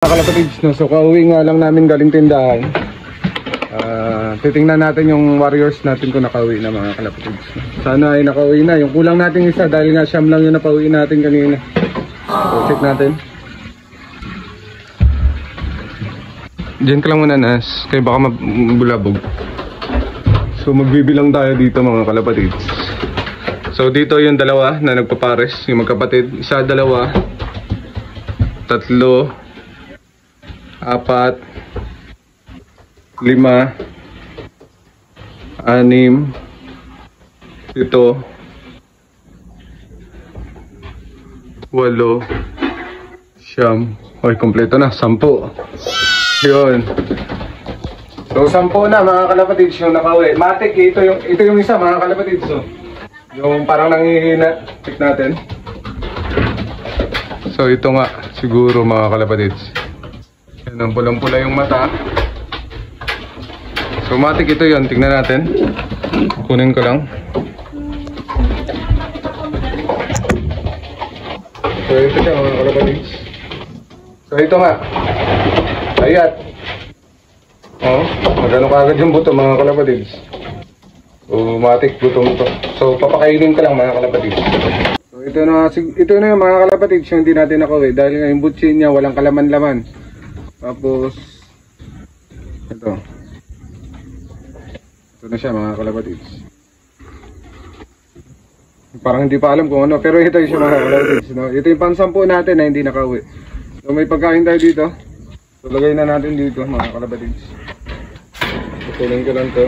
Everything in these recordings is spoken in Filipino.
Mga kalapatids, no? So kauwi nga lang namin galing tindahan. Titingnan natin yung warriors natin kung nakauwi na mga kalapatids. Sana ay nakauwi na. Yung kulang natin isa dahil nga siyam lang yung napauwi natin kanina. So check natin. Diyan ka lang muna, Nas, kaya baka mabulabog. So magbibilang tayo dito mga kalapatids. So dito yung dalawa na nagpapares, yung magkapatid. Isa, dalawa, tatlo, apat, lima, anim, pito, walo, siyam. Oy, kompleto na, 10. Yun. So 10 na mga kalapatids yung nakauwi. Matik, ito yung isa mga kalapatids. So, yung parang nangihina. Check natin. So ito nga siguro mga kalapatids. Yan ang pulang-pula yung mata. So matik ito yun. Tingnan natin. Kunin ko lang. So ito siya mga kalapatids. So ito nga. Ayat. Oh, magano kaagad yung buto mga kalapatids. So matik butong to. So papakainin ko lang mga kalapatids. So ito na yung mga kalapatids yung hindi natin nakauwi. Dahil nga yung butsin niya walang kalaman-laman. Tapos ito na siya mga kalapatids. Parang hindi pa alam kung ano, pero ito yung siya mga kalapatids, no? Ito yung pang-10 natin na hindi nakauwi. So may pagkain tayo dito. So lagay na natin dito mga kalapatids. Putulin ko lang to.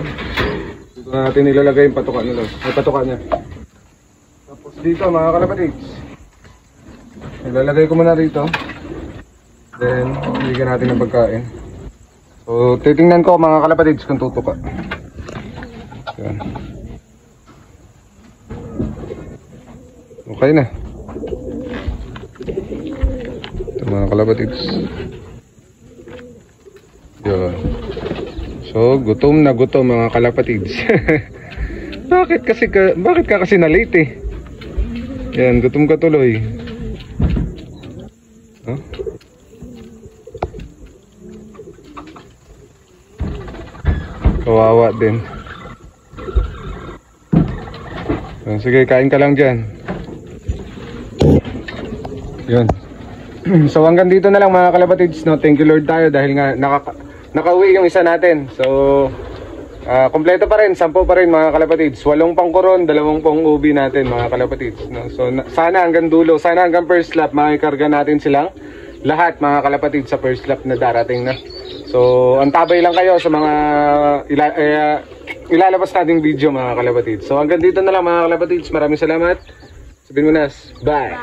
Dito na natin ilalagay yung patuka nila. May patuka niya. Tapos dito mga kalapatids, ilalagay ko muna rito. Then bigyan natin ng pagkain. So titingnan ko mga kalapatids kung tutuka. Yan. Okay na. Ito mga kalapatids. Yan. So gutom na gutom mga kalapatids. Bakit ka kasi na late eh? Yan, gutom ka tuloy. Huh? Kawawa din. Sige, kain ka lang dyan. Yun. So hanggang dito na lang mga kalapatids, no? Thank you Lord tayo dahil nga nakauwi yung isa natin. So kompleto pa rin, 10 pa rin mga kalapatids. 8 pang koron, 2 pang ubi natin mga kalapatids, no? So sana hanggang dulo, sana hanggang first lap makikarga natin silang lahat mga kalapatids sa first lap na darating na. So antabay lang kayo sa mga ilalabas nating video mga kalapatids. So hanggang dito na lang mga kalapatids. Maraming salamat. Sabihin mo, Nas, bye.